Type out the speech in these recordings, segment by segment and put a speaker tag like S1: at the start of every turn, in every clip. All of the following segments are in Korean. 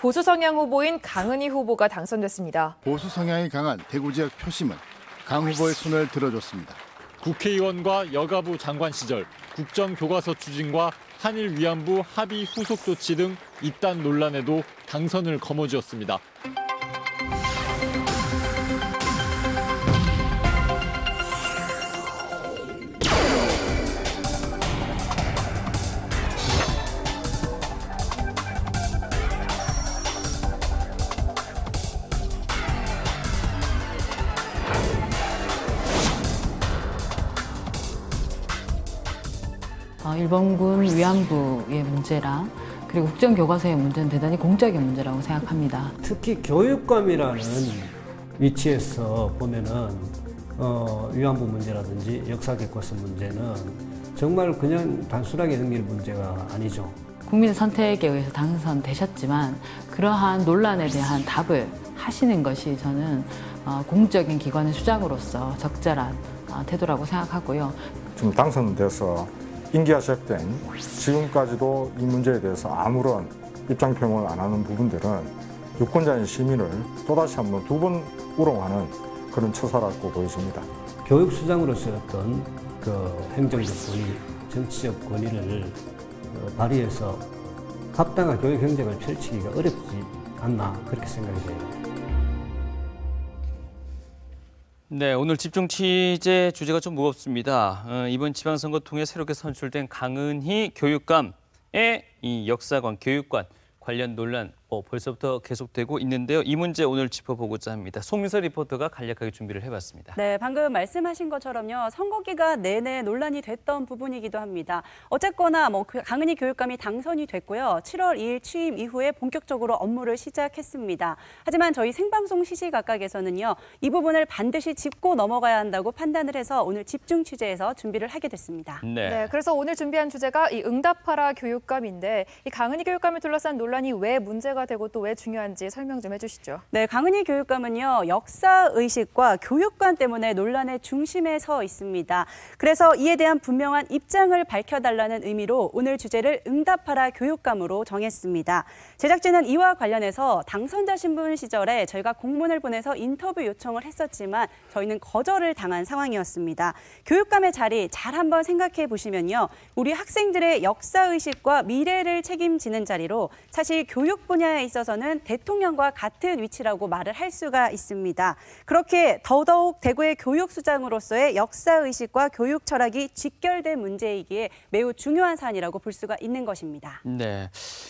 S1: 보수 성향 후보인 강은희 후보가 당선됐습니다.
S2: 보수 성향이 강한 대구 지역 표심은 강 후보의 손을 들어줬습니다.
S3: 국회의원과 여가부 장관 시절 국정교과서 추진과 한일 위안부 합의 후속 조치 등 이딴 논란에도 당선을 거머쥐었습니다.
S4: 일본군 위안부의 문제랑 그리고 국정교과서의 문제는 대단히 공적인 문제라고 생각합니다.
S5: 특히 교육감이라는 위치에서 보면은 위안부 문제라든지 역사교과서 문제는 정말 그냥 단순하게 넘길 문제가 아니죠.
S4: 국민의 선택에 의해서 당선되셨지만 그러한 논란에 대한 답을 하시는 것이 저는 공적인 기관의 수장으로서 적절한 태도라고 생각하고요.
S6: 지금 당선돼서 임기가 시작된 지금까지도 이 문제에 대해서 아무런 입장 표명을 안 하는 부분들은 유권자인 시민을 또다시 한번 두 번 우롱하는 그런 처사라고 보여집니다.
S5: 교육수장으로서의 어떤 그 행정적 권위, 정치적 권위를 발휘해서 합당한 교육 행정을 펼치기가 어렵지 않나 그렇게 생각이 돼요.
S7: 네, 오늘 집중 취재 주제가 좀 무겁습니다. 이번 지방선거 통해 새롭게 선출된 강은희 교육감의 이 역사관, 교육관 관련 논란 벌써부터 계속되고 있는데요. 이 문제 오늘 짚어보고자 합니다. 송민서 리포터가 간략하게 준비를 해봤습니다.
S8: 네, 방금 말씀하신 것처럼요. 선거 기간 내내 논란이 됐던 부분이기도 합니다. 어쨌거나 강은희 교육감이 당선이 됐고요. 7월 2일 취임 이후에 본격적으로 업무를 시작했습니다. 하지만 저희 생방송 시시각각에서는요. 이 부분을 반드시 짚고 넘어가야 한다고 판단을 해서 오늘 집중 취재에서 준비를 하게 됐습니다.
S1: 네, 그래서 오늘 준비한 주제가 이 응답하라 교육감인데 이 강은희 교육감을 둘러싼 논란이 왜 문제가 되고 또 왜 중요한지 설명 좀 해주시죠.
S8: 네, 강은희 교육감은요. 역사의식과 교육관 때문에 논란의 중심에 서 있습니다. 그래서 이에 대한 분명한 입장을 밝혀달라는 의미로 오늘 주제를 응답하라 교육감으로 정했습니다. 제작진은 이와 관련해서 당선자 신분 시절에 저희가 공문을 보내서 인터뷰 요청을 했었지만 저희는 거절을 당한 상황이었습니다. 교육감의 자리 잘 한번 생각해 보시면요. 우리 학생들의 역사의식과 미래를 책임지는 자리로 사실 교육 분야에 있어서는 대통령과 같은 위치라고 말을 할 수가 있습니다. 그렇게 더더욱 대구의 교육수장으로서의 역사의식과 교육 철학이 직결된 문제이기에 매우 중요한 사안이라고 볼 수가 있는 것입니다.
S7: 네,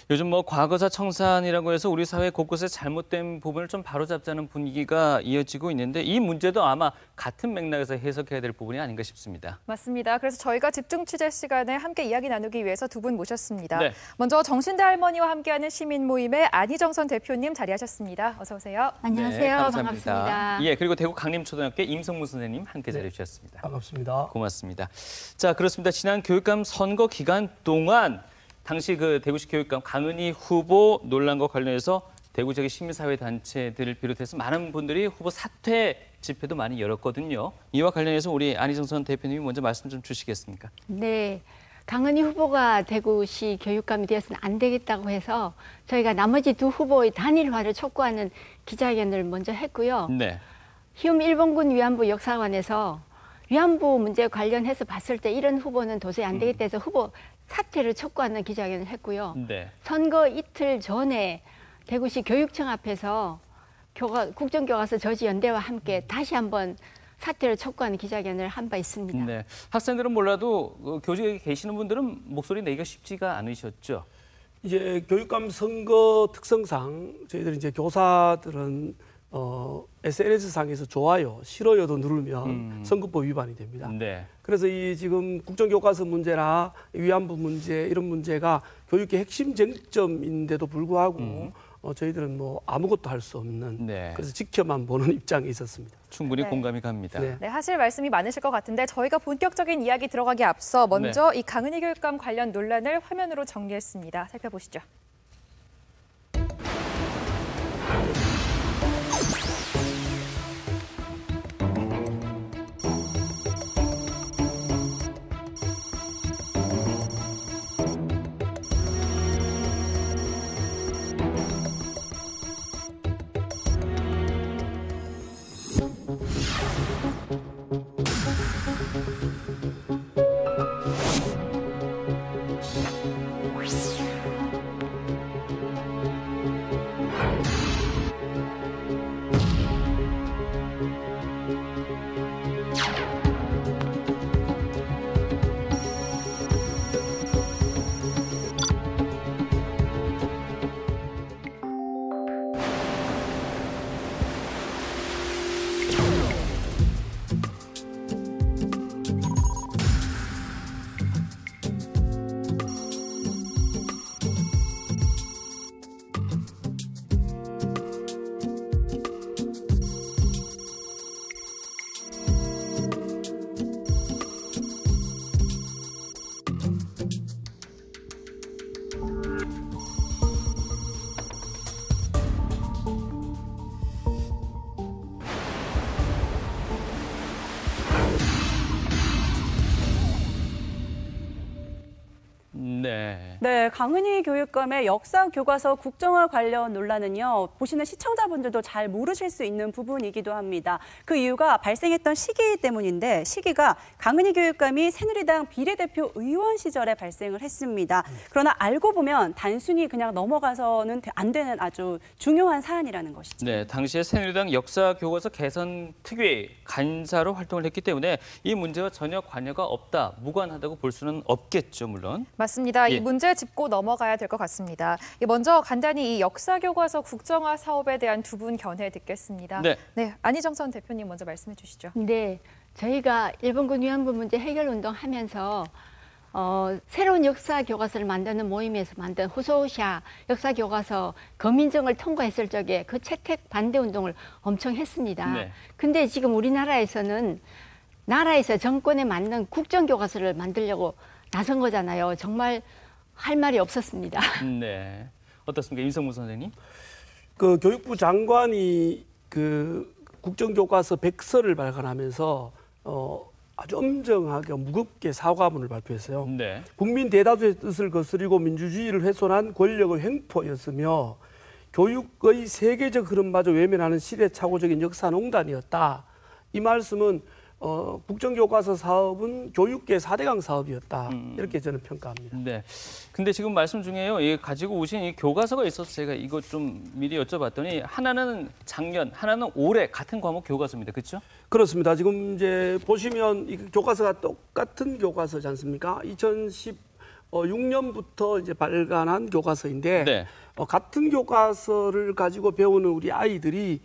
S7: 요즘 과거사 청산이라고 해서 우리 사회 곳곳에 잘못된 부분을 좀 바로잡자는 분위기가 이어지고 있는데 이 문제도 아마 같은 맥락에서 해석해야 될 부분이 아닌가 싶습니다.
S1: 맞습니다. 그래서 저희가 집중 취재 시간에 함께 이야기 나누기 위해서 두 분 모셨습니다.
S7: 네.
S1: 먼저 정신대 할머니와 함께하는 시민 모임의 안희정선 대표님 자리하셨습니다. 어서 오세요.
S9: 안녕하세요.
S7: 네,
S9: 반갑습니다.
S7: 예, 그리고 대구 강림초등학교 임성무 선생님 함께 자리해 주셨습니다.
S5: 반갑습니다.
S7: 고맙습니다. 자, 그렇습니다. 지난 교육감 선거 기간 동안 당시 그 대구시 교육감 강은희 후보 논란과 관련해서 대구 지역의 시민사회 단체들을 비롯해서 많은 분들이 후보 사퇴 집회도 많이 열었거든요. 이와 관련해서 우리 안희정선 대표님이 먼저 말씀 좀 주시겠습니까?
S9: 네. 강은희 후보가 대구시 교육감이 되어서는 안 되겠다고 해서 저희가 나머지 두 후보의 단일화를 촉구하는 기자회견을 먼저 했고요.
S7: 네.
S9: 희움 일본군 위안부 역사관에서 위안부 문제 관련해서 봤을 때 이런 후보는 도저히 안 되겠다 해서 후보 사퇴를 촉구하는 기자회견을 했고요.
S7: 네.
S9: 선거 이틀 전에 대구시 교육청 앞에서 국정교과서 저지연대와 함께 다시 한번 사퇴를 촉구하는 기자회견을 한 바 있습니다.
S7: 네. 학생들은 몰라도 교직에 계시는 분들은 목소리 내기가 쉽지가 않으셨죠?
S10: 이제 교육감 선거 특성상 저희들 이제 교사들은 SNS상에서 좋아요, 싫어요도 누르면 선거법 위반이 됩니다.
S7: 네.
S10: 그래서 이 지금 국정교과서 문제나 위안부 문제 이런 문제가 교육의 핵심 쟁점인데도 불구하고 저희들은 아무것도 할 수 없는 그래서 지켜만 보는 입장에 있었습니다.
S7: 충분히 공감이 갑니다.
S1: 네, 하실 말씀이 많으실 것 같은데 저희가 본격적인 이야기 들어가기 앞서 먼저 이 강은희 교육감 관련 논란을 화면으로 정리했습니다. 살펴보시죠.
S8: 네, 강은희 교육감의 역사 교과서 국정화 관련 논란은요, 보시는 시청자분들도 잘 모르실 수 있는 부분이기도 합니다. 그 이유가 발생했던 시기 때문인데, 시기가 강은희 교육감이 새누리당 비례대표 의원 시절에 발생을 했습니다. 그러나 알고 보면 단순히 그냥 넘어가서는 안 되는 아주 중요한 사안이라는 것이죠.
S7: 네, 당시에 새누리당 역사 교과서 개선 특위 간사로 활동을 했기 때문에 이 문제와 전혀 관여가 없다, 무관하다고 볼 수는 없겠죠, 물론.
S1: 맞습니다.
S7: 예.
S1: 이 문제 짚고 넘어가야 될 것 같습니다. 먼저 간단히 이 역사 교과서 국정화 사업에 대한 두 분 견해 듣겠습니다.
S7: 네.
S1: 안희정선 대표님 먼저 말씀해 주시죠.
S9: 네, 저희가 일본군 위안부 문제 해결 운동하면서 새로운 역사 교과서를 만드는 모임에서 만든 후소샤 역사 교과서 거민정을 통과했을 적에 그 채택 반대 운동을 엄청 했습니다.
S7: 네.
S9: 근데 지금 우리나라에서는 나라에서 정권에 맞는 국정 교과서를 만들려고 나선 거잖아요. 정말 할 말이 없었습니다.
S7: 네. 어떻습니까, 임성무 선생님?
S10: 그 교육부 장관이 그 국정교과서 100서를 발간하면서 아주 엄정하게 무겁게 사과문을 발표했어요.
S7: 네.
S10: 국민 대다수의 뜻을 거스리고 민주주의를 훼손한 권력의 횡포였으며 교육의 세계적 흐름마저 외면하는 시대착오적인 역사농단이었다. 이 말씀은 국정교과서 사업은 교육계 4대강 사업이었다. 이렇게 저는 평가합니다.
S7: 네. 근데 지금 말씀 중에요, 가지고 오신 이 교과서가 있어서 제가 이거 좀 미리 여쭤봤더니 하나는 작년, 하나는 올해 같은 과목 교과서입니다. 그렇죠?
S10: 그렇습니다. 지금 이제 보시면 이 교과서가 똑같은 교과서지 않습니까? 2016년부터 이제 발간한 교과서인데
S7: 네.
S10: 같은 교과서를 가지고 배우는 우리 아이들이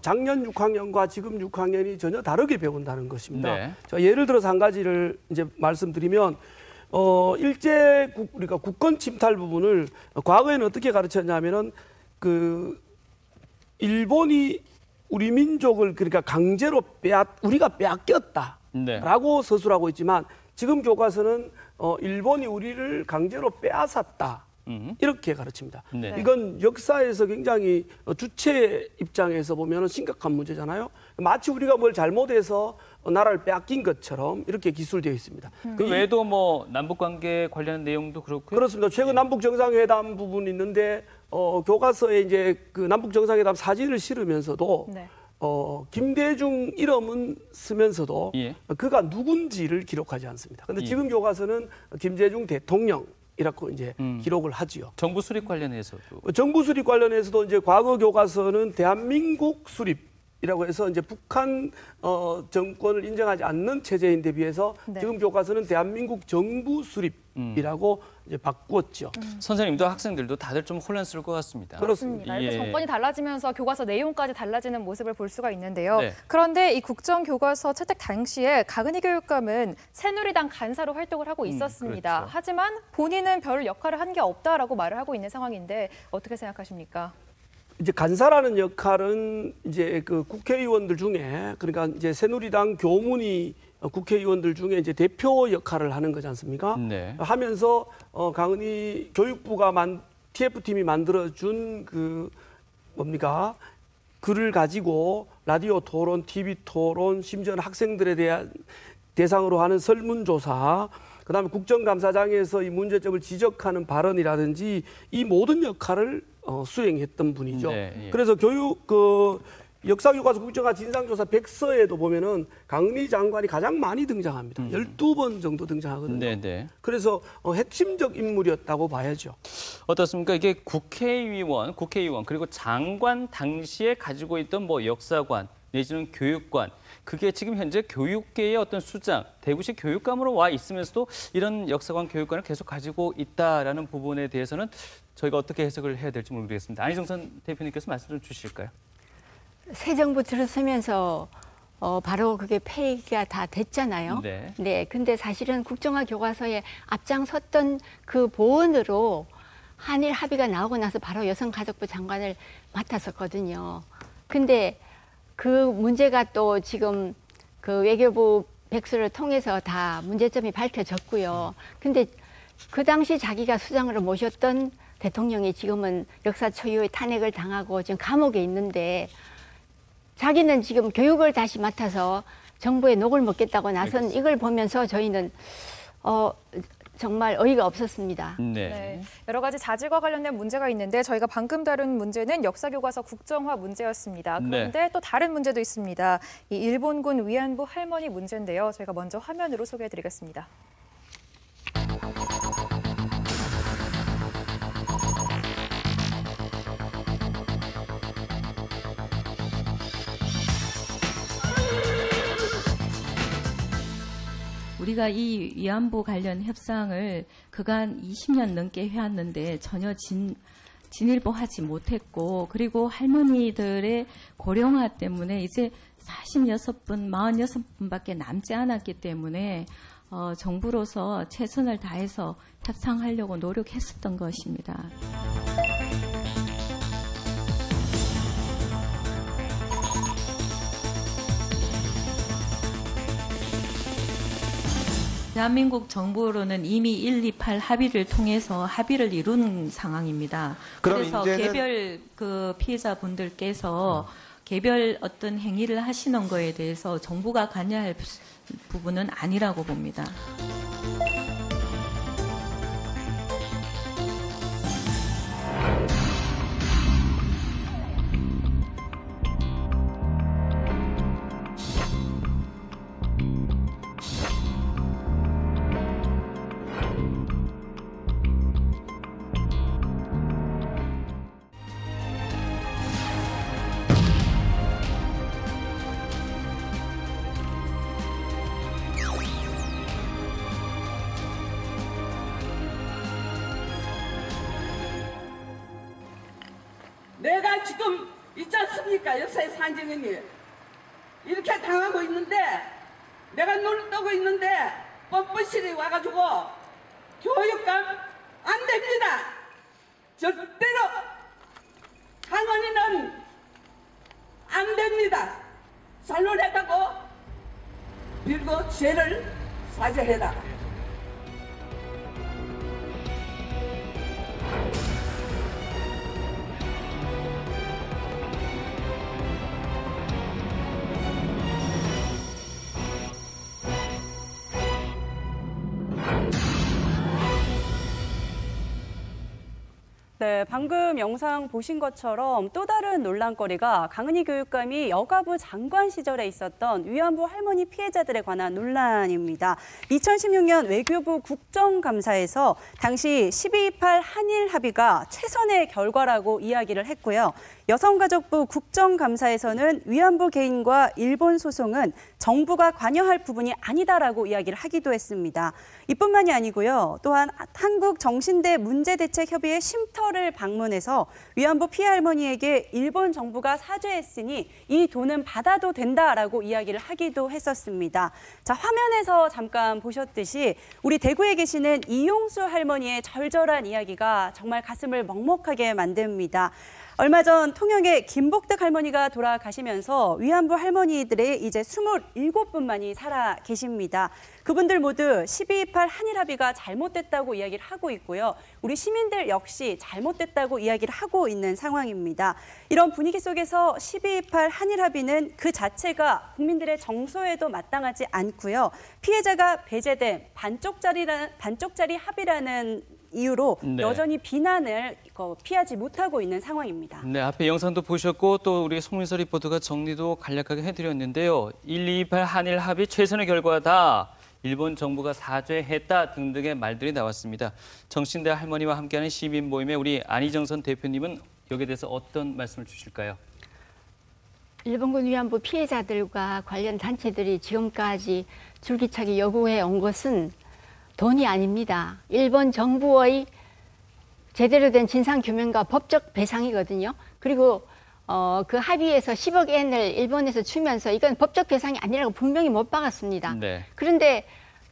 S10: 작년 6학년과 지금 6학년이 전혀 다르게 배운다는 것입니다.
S7: 네.
S10: 자, 예를 들어서 한 가지를 이제 말씀드리면 우리가 국권 침탈 부분을 과거에는 어떻게 가르쳤냐면은 그 일본이 우리 민족을 그러니까 강제로 우리가 빼앗겼다라고
S7: 네.
S10: 서술하고 있지만 지금 교과서는 일본이 우리를 강제로 빼앗았다. 이렇게 가르칩니다.
S7: 네.
S10: 이건 역사에서 굉장히 주체 입장에서 보면 심각한 문제잖아요. 마치 우리가 뭘 잘못해서 나라를 빼앗긴 것처럼 이렇게 기술되어 있습니다.
S7: 그 외에도 뭐 남북관계 관련 내용도 그렇고요.
S10: 그렇습니다. 최근 남북 정상회담 부분이 있는데 교과서에 이제 그 남북 정상회담 사진을 실으면서도
S1: 네.
S10: 김대중 이름은 쓰면서도
S7: 예.
S10: 그가 누군지를 기록하지 않습니다. 그런데
S7: 예.
S10: 지금 교과서는 김대중 대통령 이라고 이제 기록을 하지요.
S7: 정부 수립 관련해서도.
S10: 정부 수립 관련해서도 이제 과거 교과서는 대한민국 수립이라고 해서 이제 북한 정권을 인정하지 않는 체제인데 비해서
S1: 네.
S10: 지금 교과서는 대한민국 정부 수립이라고 이제 바꾸었죠.
S7: 선생님도 학생들도 다들 좀 혼란스러울 것 같습니다.
S1: 그렇습니다. 이렇게
S7: 예.
S1: 정권이 달라지면서 교과서 내용까지 달라지는 모습을 볼 수가 있는데요.
S7: 네.
S1: 그런데 이 국정교과서 채택 당시에 강은희 교육감은 새누리당 간사로 활동을 하고 있었습니다.
S7: 그렇죠.
S1: 하지만 본인은 별 역할을 한 게 없다라고 말을 하고 있는 상황인데 어떻게 생각하십니까?
S10: 이제 간사라는 역할은 이제 그 국회의원들 중에 그러니까 이제 새누리당 교문위 국회의원들 중에 이제 대표 역할을 하는 거지 않습니까?
S7: 네.
S10: 하면서 강은희 교육부가 TF팀이 만들어준 그 뭡니까? 글을 가지고 라디오 토론, TV 토론, 심지어는 학생들에 대한 대상으로 하는 설문조사, 그다음에 국정감사장에서 이 문제점을 지적하는 발언이라든지 이 모든 역할을 수행했던 분이죠.
S7: 네, 예.
S10: 그래서 역사교과서 국정화 진상조사 백서에도 보면은 강은희 장관이 가장 많이 등장합니다. 12번 정도 등장하거든요.
S7: 네네.
S10: 그래서 핵심적 인물이었다고 봐야죠.
S7: 어떻습니까? 이게 국회의원 그리고 장관 당시에 가지고 있던 뭐 역사관 내지는 교육관, 그게 지금 현재 교육계의 어떤 수장, 대구시 교육감으로 와 있으면서도 이런 역사관, 교육관을 계속 가지고 있다라는 부분에 대해서는 저희가 어떻게 해석을 해야 될지 모르겠습니다. 안희정선 대표님께서 말씀 좀 주실까요?
S9: 새 정부 들어서면서 바로 그게 폐기가 다 됐잖아요.
S7: 네.
S9: 네. 근데 사실은 국정화 교과서에 앞장섰던 그 보원으로 한일 합의가 나오고 나서 바로 여성가족부 장관을 맡았었거든요. 근데 그 문제가 또 지금 그 외교부 백서를 통해서 다 문제점이 밝혀졌고요. 근데 그 당시 자기가 수장으로 모셨던 대통령이 지금은 역사 초유의 탄핵을 당하고 지금 감옥에 있는데 자기는 지금 교육을 다시 맡아서 정부의 녹을 먹겠다고 나선 이걸 보면서 저희는 정말 어이가 없었습니다.
S1: 네. 여러 가지 자질과 관련된 문제가 있는데 저희가 방금 다룬 문제는 역사교과서 국정화 문제였습니다. 그런데 또 다른 문제도 있습니다. 이 일본군 위안부 할머니 문제인데요. 저희가 먼저 화면으로 소개해드리겠습니다.
S11: 우리가 이 위안부 관련 협상을 그간 20년 넘게 해왔는데 전혀 진일보하지 못했고, 그리고 할머니들의 고령화 때문에 이제 46분, 46분밖에 남지 않았기 때문에 정부로서 최선을 다해서 협상하려고 노력했었던 것입니다. 대한민국 정부로는 이미 128 합의를 통해서 합의를 이룬 상황입니다. 그래서 개별 그 피해자분들께서 개별 어떤 행위를 하시는 거에 대해서 정부가 관여할 부분은 아니라고 봅니다.
S12: 내가 지금 있지 않습니까? 역사의 산증인이 이렇게 당하고 있는데, 내가 눈을 뜨고 있는데 뻔뻔실이 와가지고 교육감 안 됩니다. 절대로 강은희는 안 됩니다. 잘못했다고 빌고 죄를 사죄해라.
S8: 네, 방금 영상 보신 것처럼 또 다른 논란거리가 강은희 교육감이 여가부 장관 시절에 있었던 위안부 할머니 피해자들에 관한 논란입니다. 2016년 외교부 국정감사에서 당시 12.28 한일 합의가 최선의 결과라고 이야기를 했고요. 여성가족부 국정감사에서는 위안부 개인과 일본 소송은 정부가 관여할 부분이 아니다라고 이야기를 하기도 했습니다. 이뿐만이 아니고요. 또한 한국정신대 문제대책협의회 쉼터를 방문해서 위안부 피해 할머니에게 일본 정부가 사죄했으니 이 돈은 받아도 된다라고 이야기를 하기도 했었습니다. 자, 화면에서 잠깐 보셨듯이 우리 대구에 계시는 이용수 할머니의 절절한 이야기가 정말 가슴을 먹먹하게 만듭니다. 얼마 전 통영의 김복덕 할머니가 돌아가시면서 위안부 할머니들의 이제 27분만이 살아 계십니다. 그분들 모두 12.28 한일 합의가 잘못됐다고 이야기를 하고 있고요. 우리 시민들 역시 잘못됐다고 이야기를 하고 있는 상황입니다. 이런 분위기 속에서 12.28 한일 합의는 그 자체가 국민들의 정서에도 마땅하지 않고요. 피해자가 배제된 반쪽짜리 합의라는 이유로 여전히 비난을 피하지 못하고 있는 상황입니다.
S7: 네, 앞에 영상도 보셨고 또 우리 송민서 리포터가 정리도 간략하게 해드렸는데요. 1228 한일 합의 최선의 결과다. 일본 정부가 사죄했다 등등의 말들이 나왔습니다. 정신대 할머니와 함께하는 시민 모임의 우리 안희정선 대표님은 여기에 대해서 어떤 말씀을 주실까요?
S9: 일본군 위안부 피해자들과 관련 단체들이 지금까지 줄기차게 요구해 온 것은 돈이 아닙니다. 일본 정부의 제대로 된 진상규명과 법적 배상이거든요. 그리고 그 합의에서 10억 엔을 일본에서 주면서 이건 법적 배상이 아니라고 분명히 못 박았습니다. 네. 그런데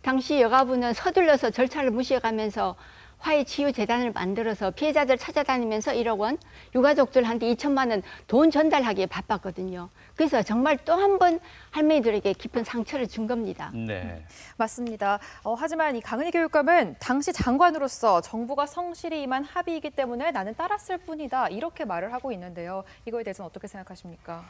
S9: 당시 여가부는 서둘러서 절차를 무시해가면서 화해치유재단을 만들어서 피해자들 찾아다니면서 1억 원, 유가족들한테 2천만 원 돈 전달하기에 바빴거든요. 그래서 정말 또 한 번 할머니들에게 깊은 상처를 준 겁니다.
S1: 네, 맞습니다. 하지만 이 강은희 교육감은 당시 장관으로서 정부가 성실히 임한 합의이기 때문에 나는 따랐을 뿐이다 이렇게 말을 하고 있는데요. 이거에 대해서는 어떻게 생각하십니까?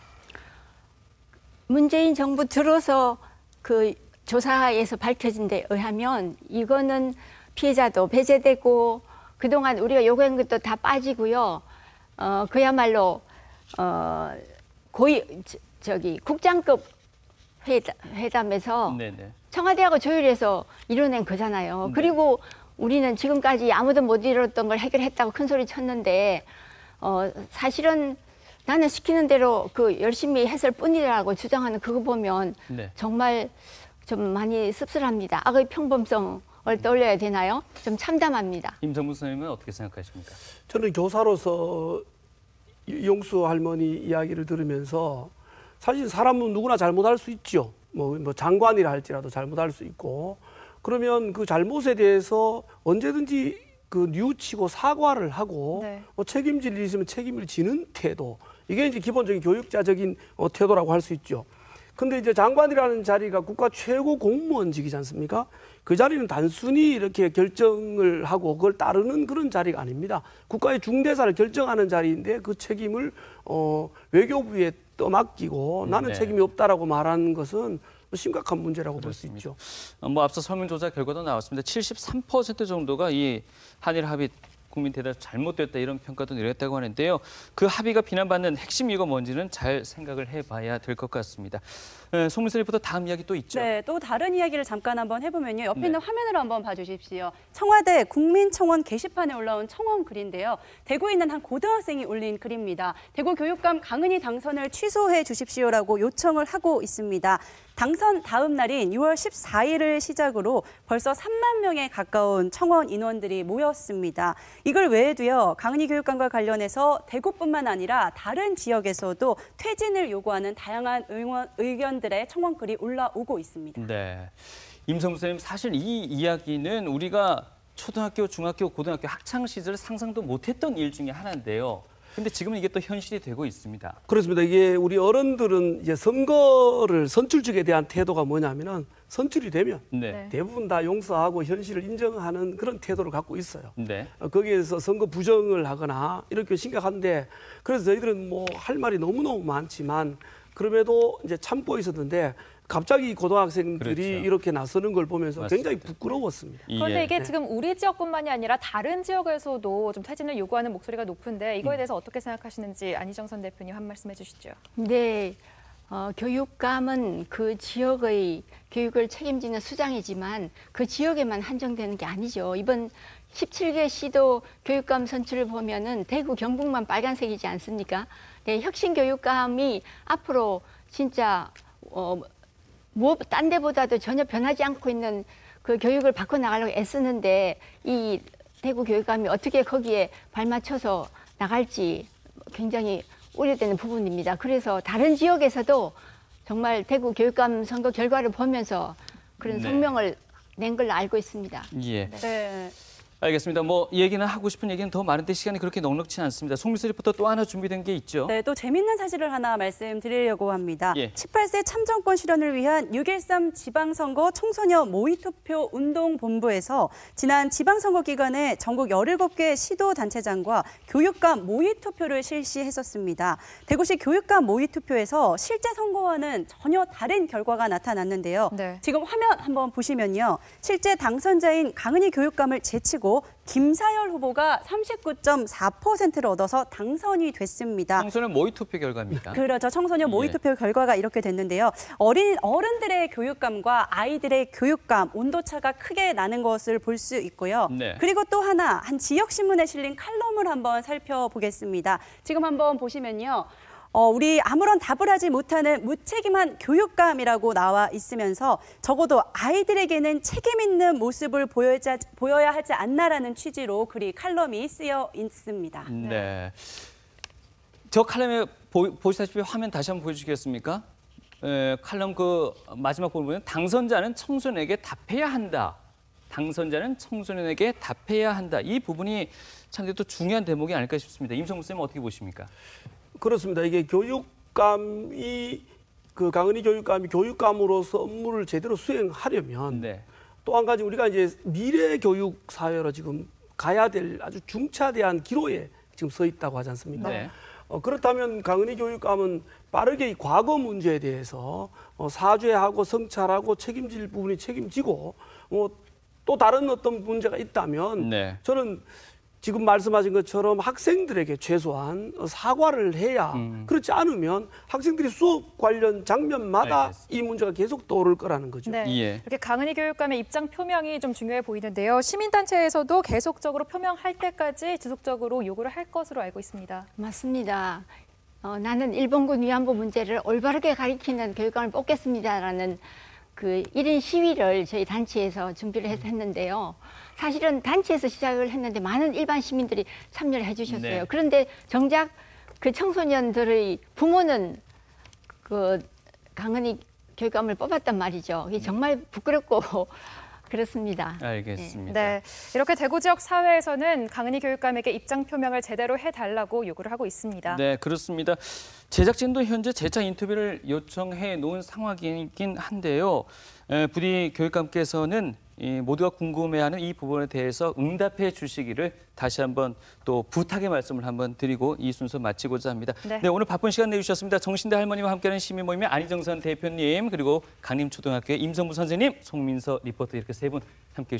S9: 문재인 정부 들어서 그 조사에서 밝혀진 데 의하면 이거는 피해자도 배제되고 그동안 우리가 요구한 것도 다 빠지고요. 그야말로 국장급 회담에서 청와대하고 조율해서 이뤄낸 거잖아요. 그리고 우리는 지금까지 아무도 못 이뤘던 걸 해결했다고 큰 소리 쳤는데 사실은 나는 시키는 대로 열심히 했을 뿐이라고 주장하는 그거 보면 정말 좀 많이 씁쓸합니다. 악의 평범성을 떠올려야 되나요? 좀 참담합니다.
S7: 임성문 선생님은 어떻게 생각하십니까?
S10: 저는 교사로서 용수 할머니 이야기를 들으면서 사실 사람은 누구나 잘못할 수 있죠. 뭐 장관이라 할지라도 잘못할 수 있고 그러면 그 잘못에 대해서 언제든지 뉘우치고 사과를 하고 책임질 일이 있으면 책임을 지는 태도 이게 이제 기본적인 교육자적인 태도라고 할 수 있죠. 근데 이제 장관이라는 자리가 국가 최고 공무원직이지 않습니까? 그 자리는 단순히 이렇게 결정을 하고 그걸 따르는 그런 자리가 아닙니다. 국가의 중대사를 결정하는 자리인데 그 책임을 외교부에 떠맡기고 나는 책임이 없다라고 말하는 것은 심각한 문제라고 볼 수 있죠.
S7: 앞서 설문조사 결과도 나왔습니다. 73% 정도가 이 한일 합의 국민 대답 잘못됐다 이런 평가도 내렸다고 하는데요. 그 합의가 비난받는 핵심 이유가 뭔지는 잘 생각을 해봐야 될 것 같습니다. 송민서 리포터 다음 이야기 또 있죠?
S8: 네, 또 다른 이야기를 잠깐 한번 해보면요. 옆에 있는 화면으로 한번 봐주십시오. 청와대 국민청원 게시판에 올라온 청원 글인데요. 대구에 있는 한 고등학생이 올린 글입니다. 대구 교육감 강은희 당선을 취소해 주십시오라고 요청을 하고 있습니다. 당선 다음 날인 6월 14일을 시작으로 벌써 3만 명에 가까운 청원 인원들이 모였습니다. 이걸 외에도요, 강은희 교육감과 관련해서 대구뿐만 아니라 다른 지역에서도 퇴진을 요구하는 다양한 의견들의 청원글이 올라오고 있습니다.
S7: 네, 임성무 선생님, 사실 이 이야기는 우리가 초등학교, 중학교, 고등학교 학창 시절 상상도 못했던 일 중에 하나인데요. 근데 지금은 이게 또 현실이 되고 있습니다.
S10: 그렇습니다. 이게 우리 어른들은 이제 선거를 선출직에 대한 태도가 뭐냐면은 선출이 되면 대부분 다 용서하고 현실을 인정하는 그런 태도를 갖고 있어요. 거기에서 선거 부정을 하거나 이렇게 심각한데 그래서 저희들은 뭐 할 말이 너무너무 많지만 그럼에도 이제 참고 있었는데 갑자기 고등학생들이 이렇게 나서는 걸 보면서 굉장히 부끄러웠습니다.
S1: 그런데 이게 지금 우리 지역뿐만이 아니라 다른 지역에서도 좀 퇴진을 요구하는 목소리가 높은데 이거에 대해서 어떻게 생각하시는지 안희정선 대표님 한 말씀 해주시죠.
S9: 네, 교육감은 그 지역의 교육을 책임지는 수장이지만 그 지역에만 한정되는 게 아니죠. 이번 17개 시도 교육감 선출을 보면은 대구, 경북만 빨간색이지 않습니까? 네, 혁신 교육감이 앞으로 진짜 딴 데보다도 전혀 변하지 않고 있는 그 교육을 바꿔나가려고 애쓰는데 이 대구 교육감이 어떻게 거기에 발맞춰서 나갈지 굉장히 우려되는 부분입니다. 그래서 다른 지역에서도 정말 대구 교육감 선거 결과를 보면서 그런 성명을 낸 걸로 알고 있습니다.
S7: 예. 알겠습니다. 뭐 얘기는 하고 싶은 얘기는 더 많은데 시간이 그렇게 넉넉치 않습니다. 송민서 리포터 또 하나 준비된 게 있죠?
S8: 네, 또 재밌는 사실을 하나 말씀드리려고 합니다. 18세 참정권 실현을 위한 6.13 지방선거 청소년 모의투표 운동본부에서 지난 지방선거 기간에 전국 17개 시도단체장과 교육감 모의투표를 실시했었습니다. 대구시 교육감 모의투표에서 실제 선거와는 전혀 다른 결과가 나타났는데요. 지금 화면 한번 보시면요. 실제 당선자인 강은희 교육감을 제치고 그리고 김사열 후보가 39.4%를 얻어서 당선이 됐습니다.
S7: 청소년 모의 투표 결과입니다.
S8: 그렇죠. 청소년 모의 투표 결과가 이렇게 됐는데요. 어른들의 교육감과 아이들의 교육감 온도차가 크게 나는 것을 볼 수 있고요.
S7: 네.
S8: 그리고 또 하나 한 지역신문에 실린 칼럼을 한번 살펴보겠습니다. 지금 한번 보시면요. 우리 아무런 답을 하지 못하는 무책임한 교육감이라고 나와 있으면서 적어도 아이들에게는 책임 있는 모습을 보여야 하지 않나라는 취지로 칼럼이 쓰여 있습니다.
S7: 네. 저 칼럼에 보시다시피 화면 다시 한번 보여주시겠습니까? 칼럼 그 마지막 부분 보면 당선자는 청소년에게 답해야 한다. 당선자는 청소년에게 답해야 한다. 이 부분이 상당히 또 중요한 대목이 아닐까 싶습니다. 임성무 선생님 어떻게 보십니까?
S10: 그렇습니다. 이게 교육감이 강은희 교육감이 교육감으로서 업무를 제대로 수행하려면
S7: 네.
S10: 또 한 가지 우리가 이제 미래 교육 사회로 지금 가야 될 아주 중차대한 기로에 지금 서 있다고 하지 않습니까?
S7: 네.
S10: 그렇다면 강은희 교육감은 빠르게 이 과거 문제에 대해서 사죄하고 성찰하고 책임질 부분이 책임지고 또 다른 어떤 문제가 있다면
S7: 네.
S10: 저는 지금 말씀하신 것처럼 학생들에게 최소한 사과를 해야 그렇지 않으면 학생들이 수업 관련 장면마다
S7: 알겠습니다.
S10: 이 문제가 계속 떠오를 거라는 거죠.
S1: 네.
S7: 예.
S1: 이렇게 강은희 교육감의 입장 표명이 좀 중요해 보이는데요. 시민단체에서도 계속적으로 표명할 때까지 지속적으로 요구를 할 것으로 알고 있습니다.
S9: 맞습니다. 나는 일본군 위안부 문제를 올바르게 가리키는 교육감을 뽑겠습니다라는 그 1인 시위를 저희 단체에서 준비를 해서 했는데요. 사실은 단체에서 시작을 했는데 많은 일반 시민들이 참여를 해주셨어요.
S7: 네.
S9: 그런데 정작 그 청소년들의 부모는 그 강은희 교육감을 뽑았단 말이죠. 이게 정말 부끄럽고 그렇습니다.
S7: 알겠습니다.
S1: 네, 이렇게 대구 지역 사회에서는 강은희 교육감에게 입장 표명을 제대로 해달라고 요구를 하고 있습니다.
S7: 네, 그렇습니다. 제작진도 현재 재차 인터뷰를 요청해 놓은 상황이긴 한데요. 부디 교육감께서는 모두가 궁금해하는 이 부분에 대해서 응답해 주시기를 다시 한번 또 부탁의 말씀을 한번 드리고 이 순서 마치고자 합니다.
S1: 네.
S7: 네, 오늘 바쁜 시간 내주셨습니다. 정신대 할머니와 함께하는 시민모임의 안희정선 대표님 그리고 강림초등학교의 임성무 선생님, 송민서 리포터 이렇게 세 분 함께해 주셨습니다.